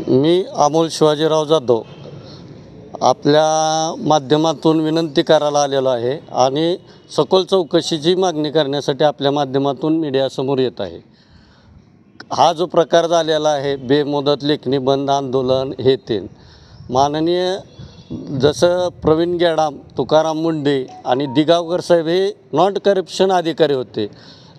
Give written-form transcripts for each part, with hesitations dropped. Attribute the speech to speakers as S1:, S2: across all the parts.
S1: मी अमोल शिवाजीराव जाधव आपल्या माध्यमातून विनंती करायला आलेलो आहे आणि सखोल चौकशीची मागणी करण्यासाठी आपल्या माध्यमातून मीडियासमोर येत आहे। हा जो प्रकार झालेला आहे बेमुदत लेखणी बंद आंदोलन हे ते माननीय जसं प्रवीण गेडाम, तुकाराम मुंडे आणि दिगावकर साहेब हे नॉन करप्शन अधिकारी होते।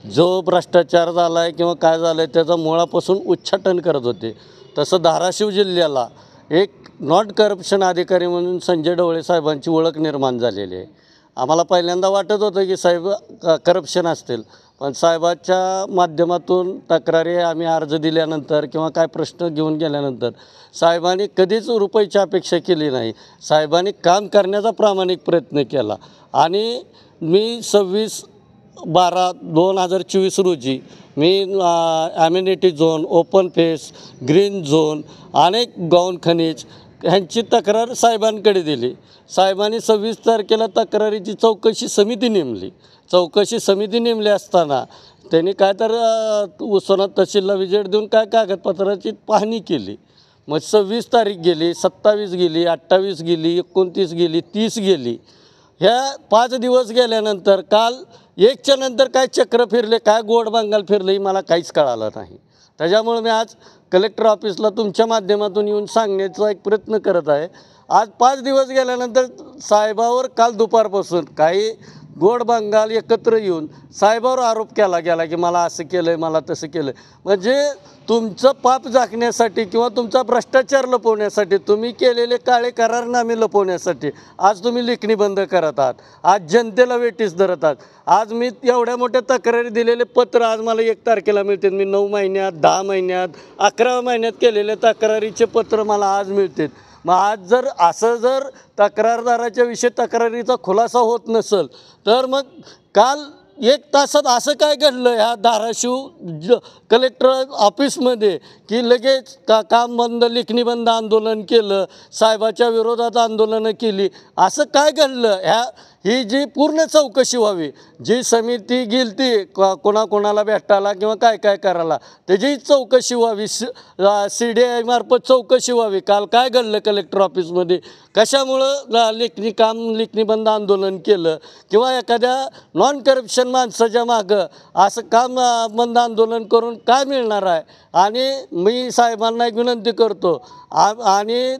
S1: जो भ्रष्टाचार झाला आहे किंवा काय झालं आहे त्याचा मुळापासून उच्चाटन करत होते। तसं धाराशिव जिल्ह्याला एक नॉन करप्शन अधिकारी म्हणून संजय ढवळे साहेबांची ओळख निर्माण झालेली आहे। आम्हाला पहिल्यांदा वाटत होतं की साहेब करप्शन असतील, पण साहेबाच्या माध्यमातून तक्रारी आम्ही अर्ज दिल्यानंतर किंवा काय प्रश्न घेऊन गेल्यानंतर साहेबांनी कधीच रुपयाची अपेक्षा केली नाही। साहेबांनी काम करण्याचा प्रामाणिक प्रयत्न केला आणि मी 26/12/2024 रोजी मी amenity zone, open space, green zone, अनेक गौण खनिज ह्यांची तक्रार साहेबांकडे दिली। साहेबांनी 26 तारखेला तक्रारीची चौकशी समिती नेमली। चौकशी समिती नेमली असताना त्यांनी काय तर उस्मानाबाद तहसीलला विजिट देऊन काय कागदपत्राची पाहणी केली। मग 26 तारीख गेली, 27 गेली, 28 गेली, 29 गेली, 30 गेली। ह्या 5 दिवस गेल्यानंतर काल 1च्या नंतर काय चक्र फिरले, काय गोड बंगाल फिरले मला काहीच कळालं नाही। त्याच्यामुळे मी आज कलेक्टर ऑफिसला तुमच्या माध्यमातून येऊन सांगण्याचा एक प्रयत्न करत आहे। आज 5 दिवस गेल्यानंतर साहेबावर काल दुपारपासून काही गोड बंगाल एकत्र येऊन साहेबावर आरोप केला गेला की मला असं केलं आहे, मला तसं केलं आहे। म्हणजे तुमचं पाप झाकण्यासाठी किंवा तुमचा भ्रष्टाचार लपवण्यासाठी, तुम्ही केलेले काळे करारनामे लपवण्यासाठी आज तुम्ही लेखणी बंद करत आहात। आज जनतेला वेठीस धरत आहात। आज मी एवढ्या मोठ्या तक्रारी दिलेले पत्र आज मला 1 तारखेला मिळतात। मी 9 महिन्यात, 10 महिन्यात, 11 महिन्यात केलेले तक्रारीचे पत्र मला आज मिळतात। मग आज जर असं जर तक्रारदाराच्या विषयी तक्रारीचा खुलासा होत नसेल तर मग काल 1 तासात असं काय घडलं ह्या धाराशिव कलेक्टर ऑफिसमध्ये की लगेच काम बंद, लेखणी बंद आंदोलन केलं, साहेबाच्या विरोधात आंदोलनं केली। असं काय घडलं ही जी पूर्ण चौकशी व्हावी। जी समिती गेली ती कोणाकोणाला भेटायला किंवा काय काय करायला त्याची चौकशी व्हावी। CDI मार्फत चौकशी व्हावी। काल काय घडलं कलेक्टर ऑफिसमध्ये, कशामुळं लेखणी बंद आंदोलन केलं किंवा एखाद्या नॉन करप्शन माणसाच्या मागं असं काम बंद आंदोलन करून काय मिळणार आहे। आणि मी साहेबांना एक विनंती करतो आणि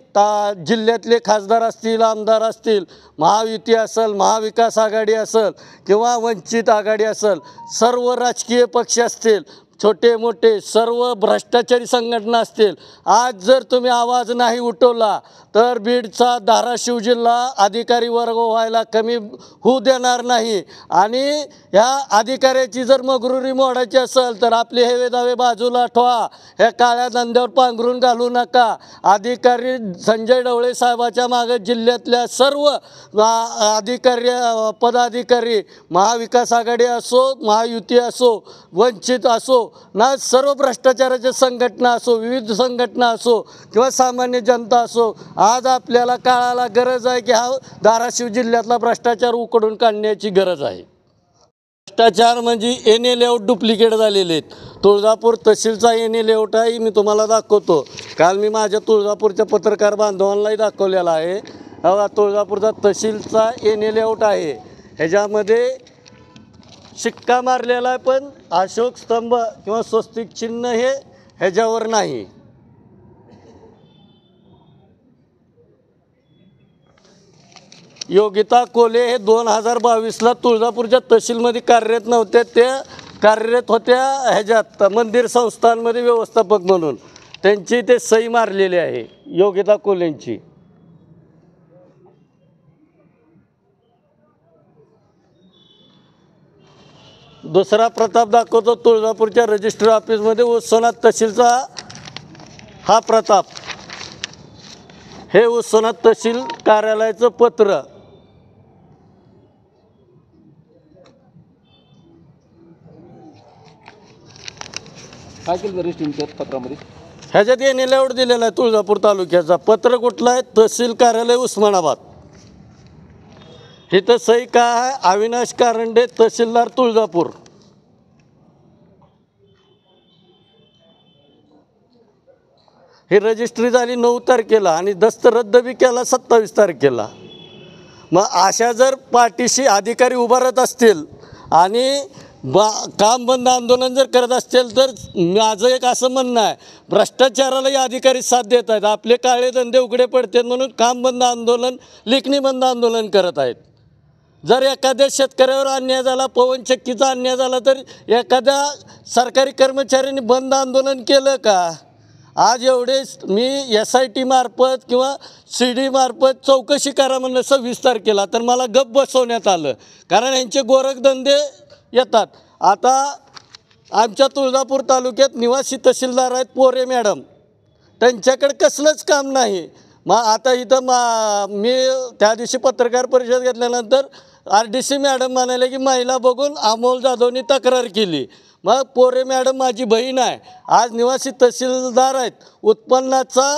S1: जिल्ह्यातले खासदार असतील, आमदार असतील, महायुती असेल, महाविकास आघाडी असेल किंवा वंचित आघाडी असेल, सर्व राजकीय पक्ष असतील, छोटे मोठे सर्व भ्रष्टाचारी संघटना असतील, आज जर तुम्ही आवाज नाही उठवला तर बीडचा धाराशिव जिल्हा अधिकारी वर्ग व्हायला कमी होऊ देणार नाही। आणि ह्या अधिकाऱ्याची जर मगरुरी मोडायची असेल तर आपले हेवे दावे बाजूला ठेवा, ह्या काळ्या धंद्यावर पांघरून घालू नका। अधिकारी संजय ढवळे साहेबाच्या मागे जिल्ह्यातल्या सर्व अधिकारी, पदाधिकारी, महाविकास आघाडी असो, महायुती असो, वंचित असो ना, सर्व भ्रष्टाचाराच्या संघटना असो, विविध संघटना असो किंवा सामान्य जनता असो, आज आपल्याला काळाला गरज आहे की हा धाराशिव जिल्ह्यातला भ्रष्टाचार उकडून काढण्याची गरज आहे। भ्रष्टाचार म्हणजे NA लेआउट डुप्लिकेट झालेले आहेत। तुळजापूर तहसीलचा NA लेआउट आहे, मी तुम्हाला दाखवतो। काल मी माझ्या तुळजापूरच्या पत्रकार बांधवांनाही दाखवलेला आहे। तुळजापूरचा तहसीलचा NA लेआउट आहे, ह्याच्यामध्ये शिक्का मारलेला आहे, पण अशोक स्तंभ किंवा स्वस्तिक चिन्ह हे ह्याच्यावर नाही। योगिता कोले हे 2022ला तुळजापूरच्या तहसीलमध्ये कार्यरत नव्हते, ते कार्यरत होत्या ह्याच्यात मंदिर संस्थांमध्ये व्यवस्थापक म्हणून। त्यांची ते सही मारलेली आहे योगिता कोलेंची। दुसरा प्रताप दाखवतो तुळजापूरच्या रजिस्टर ऑफिसमध्ये उस्मानाबाद तहसीलचा हा प्रताप, हे उस्मानाबाद तहसील कार्यालयाचं पत्र।
S2: काय केलं रजिस्ट्रीच्या पत्रामध्ये?
S1: ह्याच्यात NA लेआउट दिलेला आहे तुळजापूर तालुक्याचा। पत्र कुठलं आहे? तहसील कार्यालय उस्मानाबाद। इथं सही काय आहे? अविनाश कारंडे, तहसीलदार तुळजापूर। ही रजिस्ट्री झाली 9 तारखेला आणि दस्त रद्द बी केला 27 तारखेला. मग अशा जर पाठीशी अधिकारी उभारत असतील आणि काम बंद आंदोलन जर करत असतील तर माझं एक असं म्हणणं आहे, भ्रष्टाचारालाही अधिकारी साथ देत आहेत. आपले काळे धंदे उघडे पडतात म्हणून काम बंद आंदोलन, लेखणी बंद आंदोलन करत आहेत. जर एखाद्या शेतकऱ्यावर अन्याय झाला, पवनचक्कीचा अन्याय झाला तर एखाद्या सरकारी कर्मचाऱ्यांनी बंद आंदोलन केलं का? आज एवढेच मी SIT मार्फत किंवा CD मार्फत चौकशी करा म्हणलं 26 तारखेला, तर मला गप्प बसवण्यात आलं. कारण यांचे गोरखधंदे येतात. आता आमच्या तुळजापूर तालुक्यात निवासी तहसीलदार आहेत पोरे मॅडम, त्यांच्याकडे कसलंच काम नाही. मग आता इथं मी त्या दिवशी पत्रकार परिषद घेतल्यानंतर RDC मॅडम म्हणाले की महिला बघून अमोल जाधवनी तक्रार केली. मग पोरे मॅडम माझी बहीण आहे, आज निवासी तहसीलदार आहेत, उत्पन्नाचा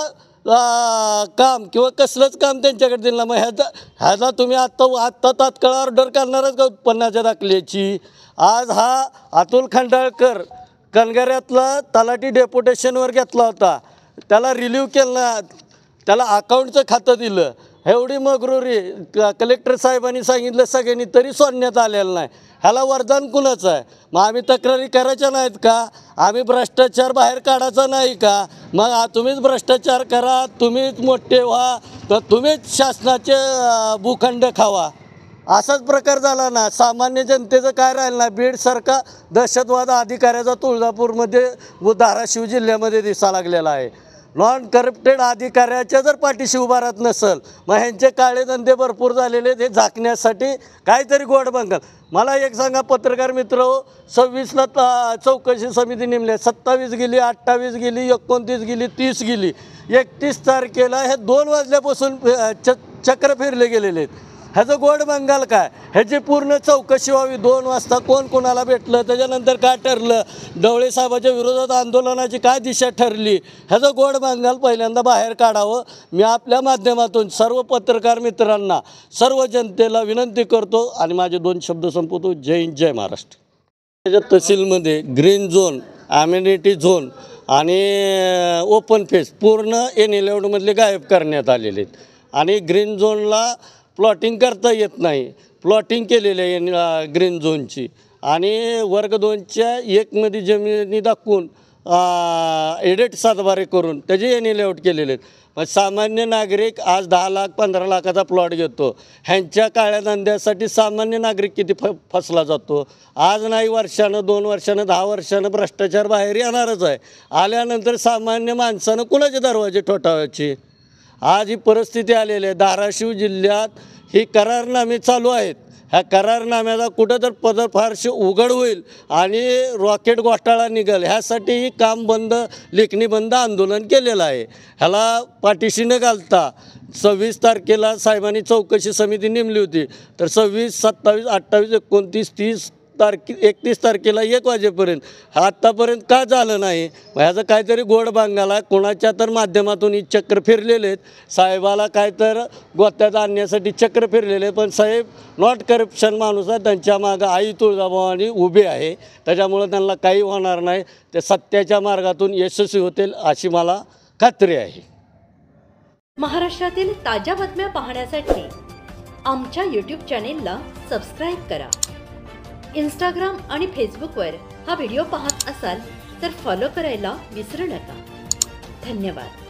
S1: काम किंवा कसलंच काम त्यांच्याकडे दिलं. मग ह्याचा तुम्ही आत्ता तात्काळ ऑर्डर करणारच का उत्पन्नाच्या दाखल्याची? आज हा अतुल खंडाळकर कणगऱ्यातला तलाठी डेप्युटेशनवर घेतला होता, त्याला रिलीव केला, त्याला अकाउंटचं खातं दिलं. एवढी मगरुरी कलेक्टर साहेबांनी सांगितलं सगळ्यांनी, तरी सोडण्यात आलेलं नाही. ह्याला वरदान कुणाचं आहे? मग आम्ही तक्रारी करायच्या नाहीत का? आम्ही भ्रष्टाचार बाहेर काढायचा नाही का? मग तुम्हीच भ्रष्टाचार करा, तुम्हीच मोठे व्हा, तर तुम्हीच शासनाचे भूखंड खावा, असाच प्रकार झाला ना. सामान्य जनतेचं काय राहिलं ना. बीडसारखा दहशतवाद अधिकाऱ्याचा तुळजापूरमध्ये व धाराशिव जिल्ह्यामध्ये दिसा लागलेला आहे. नॉन करप्टेड अधिकाऱ्याच्या जर पाठीशी उभारत नसेल, मग ह्यांचे काळे धंदे भरपूर झालेले, ते झाकण्यासाठी काहीतरी गोड बंगाल. मला एक सांगा पत्रकार मित्र, 26ला चौकशी समिती नेमली, 27 गेली, 28 गेली, 29 गेली, 30 गेली, 31 तारखेला हे 2 वाजल्यापासून चक्र फिरले गेलेले आहेत. ह्याचं गोड बंगाल काय? ह्याची पूर्ण चौकशी व्हावी. 2 वाजता कोण कोणाला भेटलं, त्याच्यानंतर काय ठरलं, ढवळे साहेबाच्या विरोधात आंदोलनाची काय दिशा ठरली, ह्याचं गोड बंगाल पहिल्यांदा बाहेर काढावं. मी आपल्या माध्यमातून सर्व पत्रकार मित्रांना, सर्व जनतेला विनंती करतो आणि माझे 2 शब्द संपवतो. जय हिंद, जय महाराष्ट्र. त्याच्या तहसीलमध्ये ग्रीन झोन, ॲम्युनिटी झोन आणि ओपन फेस पूर्ण NA-11मधले गायब करण्यात आलेले आहेत. आणि ग्रीन झोनला प्लॉटिंग करता येत नाही, प्लॉटिंग केलेली आहे ग्रीन झोनची. आणि वर्ग 2च्या 1मध्ये जमिनी दाखवून एडिट सातबारे करून त्याचे NA-लेआउट केलेले आहेत. मग सामान्य नागरिक आज 10 लाख 15 लाखाचा प्लॉट घेतो. ह्यांच्या काळ्या धंद्यासाठी सामान्य नागरिक किती फसला जातो. आज नाही, वर्षानं, 2 वर्षानं, 10 वर्षानं भ्रष्टाचार बाहेर येणारच आहे. आल्यानंतर सामान्य माणसानं कुणाचे दरवाजे ठोठावायचे? आज ही परिस्थिती आलेली आहे. धाराशिव जिल्ह्यात ही करारनामे चालू आहेत. ह्या करारनाम्याचा कुठं तर पदर फारशी उघड होईल आणि रॉकेट घोटाळा निघेल, ह्यासाठी ही काम बंद, लेखणी बंद आंदोलन केलेलं आहे. ह्याला पाठीशी न घालता 26 तारखेला साहेबांनी चौकशी समिती नेमली होती, तर 26, 27, 28, 29, 31 तारखेला 1 वाजेपर्यंत आत्तापर्यंत का झालं नाही? ह्याचं काहीतरी गोड बांगाला कोणाच्या तर माध्यमातून ही चक्र फिरलेले आहेत. साहेबाला काय तर गोत्यात आणण्यासाठी चक्र फिरलेले, पण साहेब नॉट करप्शन माणूस आहे. त्यांच्या मागं आई तुळजाभवानी उभी आहे, त्याच्यामुळं त्यांना काही होणार नाही. ते सत्याच्या मार्गातून यशस्वी होतील अशी मला खात्री आहे.
S3: महाराष्ट्रातील ताज्या बातम्या पाहण्यासाठी आमच्या YouTube चॅनेलला सबस्क्राईब करा. इंस्टाग्राम आणि फेसबुकवर हा व्हिडिओ पाहत असाल तर फॉलो करायला विसरू नका. धन्यवाद.